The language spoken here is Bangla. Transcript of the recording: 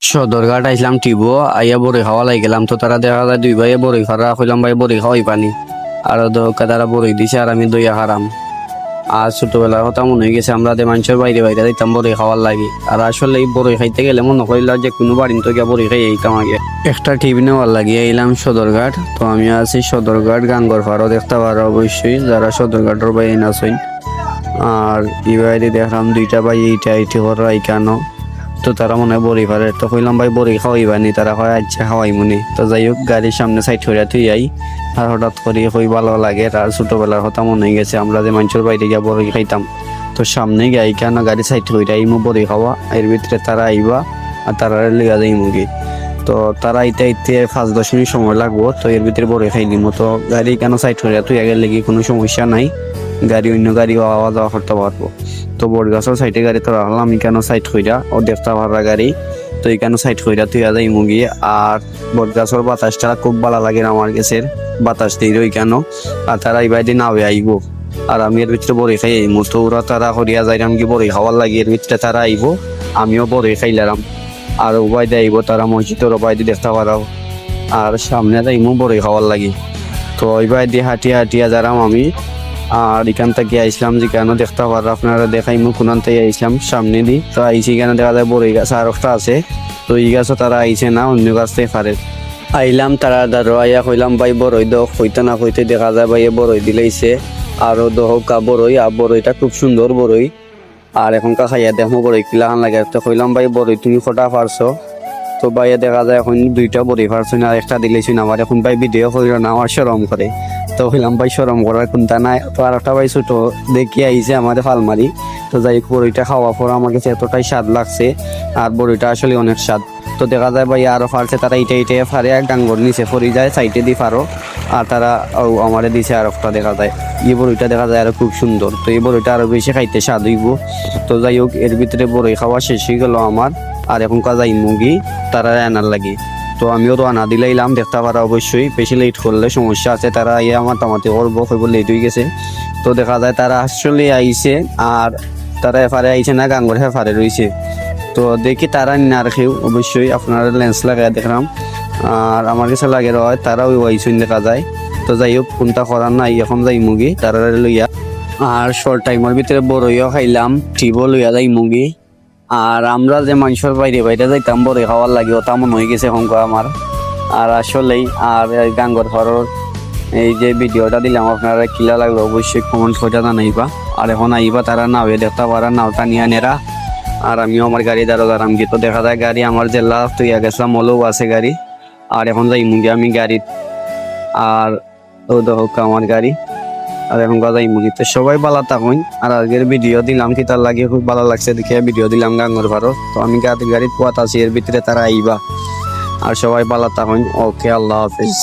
সদরঘাট আইসলাম টিবো আইয়া বড়ি খাওয়া লাই গেলাম তো তারা দেখা যায় দুই ভাইয়ে বড়ি খারা কইলাম ভাই বড়ি খাওয়াই পানি আর তারা বড়ি দিছে আর আমি দইয়া খারাম। আর ছোটবেলার কথা মনে হয়ে গেছে আমরা মানুষের বাইরে বাইরে দিতাম বড়ি খাওয়ার লাগি। আর আসলে এই বড়ি খাইতে গেলে মনে করিল যে কোনো বাড়ির তো গিয়া বড়ি খাই এইতাম আগে। একটা টিভি নেওয়ার লাগিয়ে এলাম সদরঘাট। তো আমি আছি সদরঘাট গাঙ্গর ফারও দেখতে পারো অবশ্যই যারা সদরঘাটের বাইরে আছেন। আর এই বাইরে দেখলাম দুইটা ভাই এইটা এইটি করা কেন তো তারা মনে হয় বড়ি ফারে তো কইলাম ভাই বড়ি খাওয়াইবানি তারা হয় আচ্ছা খাওয়াইমুনি। তো যাই হোক গাড়ির সামনে সাইড করে থুই আই আর হঠাৎ করে কই ভালো লাগে। আর ছোটবেলার কথা মনে হয়ে গেছে আমরা যে মানুষের বাইরে গিয়া বড়ি খাইতাম। তো সামনে গাই কেন গাড়ি সাইড করে আইমু বড়ি খাওয়া এর ভিতরে তারা আইবা আর তারা লিগা যাই মুগি। তো তারা আইতে 5-10 মিনিট সময় লাগবো। তো এর ভিতরে বড়ি খাই দিমু। তো গাড়ি কেন সাইড করে তুই আগে লেগে কোনো সমস্যা নাই, গাড়ি অন্য গাড়ি আওয়া যাওয়া করতে পারবো। তো বটগাছের সাইডে গাড়ি তো রাখলাম আমি কেন সাইড কইরা ও দেখতে পারা গাড়ি। তো এই কেন সাইড কইরা তুই যাই মুগি। আর বটগাছের বাতাসটা খুব ভালো লাগে আমার কাছে, বাতাস দিয়ে রই কেন। আর তারা এই বাইরে নাওয়ে আইবো আর আমি এর ভিতরে বড়ি খাই আইমু। তো ওরা তারা করিয়া যাইলাম কি বড়ি খাওয়ার লাগে এর ভিতরে তারা আইবো আমিও বড়ি খাইলাম। আর উপায় দিয়ে আইবো তারা মসজিদের উপায় দিয়ে দেখতে পারাও আর সামনে যাইমু বড়ি খাওয়ার লাগি। তো ওই বাই দিয়ে হাঁটিয়া হাঁটিয়া যারাম আমি। আর এখান থেকে আইসলাম যে কেন দেখতে পারো আপনারা দেখাইমু কোনান থেকে আইসলাম সামনে দি। তো আইসি কেন দেখা যায় বড়ই গাছ আর একটা আছে। তো এই গাছও তারা আইসে না অন্য গাছ থেকে ফারে আইলাম তারা দাঁড়ো আইয়া কইলাম ভাই বড়ই দো হইতে না হইতে দেখা যায় ভাই বড়ই দিলেইছে আরো দহকা বড়ই। আর বড়ইটা খুব সুন্দর বড়ই। আর এখনকার খাইয়া দেখো বড়ই কিলাখান লাগে। তো কইলাম ভাই বড়ই তুমি কটা পারছো। তো ভাইয়া দেখা যায় এখন দুইটা বড়ি পারছো না আর একটা দিলেছি না। আমার এখন ভাই ভিডিও করিল না আমার শরম করে। তো কইলাম ভাই শরম করার কোনটা নাই। তো আর একটা ভাই ছোট দেখি আইছে আমাদের ফালমারি। তো যাই বড়িটা খাওয়া পর আমার কাছে এতটাই স্বাদ লাগছে আর বড়িটা আসলে অনেক স্বাদ। তো দেখা যায় ভাই আরো ফারছে তারা ইটে ফারে এক ডাঙ্গর নিচে পড়ে যায় সাইডে দিয়ে ফারো। আর তারা আমারে দিছে আর একটা দেখা যায় এই বড়িটা দেখা যায় আরো খুব সুন্দর। তো এই বড়িটা আরো বেশি খাইতে স্বাদ হইব। তো যাই হোক এর ভিতরে বড়ি খাওয়া শেষ হয়ে গেল আমার। আর এখন কাজাই মুগি তারা আনার লাগে। তো আমিও রানা দিলাইলাম দেখতে পারা অবশ্যই বেশি লেট করলে সমস্যা আছে। তারা ইয়ে আমার তামাতে করবো কইব লেট হয়ে গেছে। তো দেখা যায় তারা আসলে আইছে আর তারা এফারে আইছে না গাঙ্গর হেফারে রয়েছে। তো দেখি তারা না রাখেও অবশ্যই আপনারা লেন্স লাগাই দেখলাম। আর আমার কাছে লাগে রয় তারা ওই আইসুন দেখা যায়। তো যাই হোক কোনটা করার নাই এখন যাই মুগি তারা লইয়া। আর শর্ট টাইমের ভিতরে বড়ইও খাইলাম টিবো লইয়া যাই মুগি। আর আমরা যে মানুষের বাইরে বাইরে যাইতাম বড়ি খাওয়ার লাগে ওটা মনে হয়ে গেছে এখন আমার। আর আসলেই আর গাঙ্গর ঘরের এই যে ভিডিওটা দিলাম আপনারা কিলা লাগলো অবশ্যই কমেন্ট করে জানাইবা। আর এখন আইবা তারা নাওয়ে দেখতে পারা নাওটা নিয়ে নেরা। আর আমিও আমার গাড়ি দাঁড়াম গিয়ে তো দেখা যায় গাড়ি আমার যে লাস্ট হইয়া গেছিলাম মলেও আছে গাড়ি। আর এখন যাই মুগি আমি গাড়ি আর ও হোক আমার গাড়ি। আর এখন গাজাই মুগি। তো সবাই ভালো থাকুন। আর আজকের ভিডিও দিলাম কি তার লাগে খুব ভালো লাগছে দেখে ভিডিও দিলাম গাঙ্গর ভারত। তো আমি গাড়ির পোয়াত আছি এর ভিতরে তারা আইবা। আর সবাই ভালো থাকুন। ওকে আল্লাহ হাফিজ।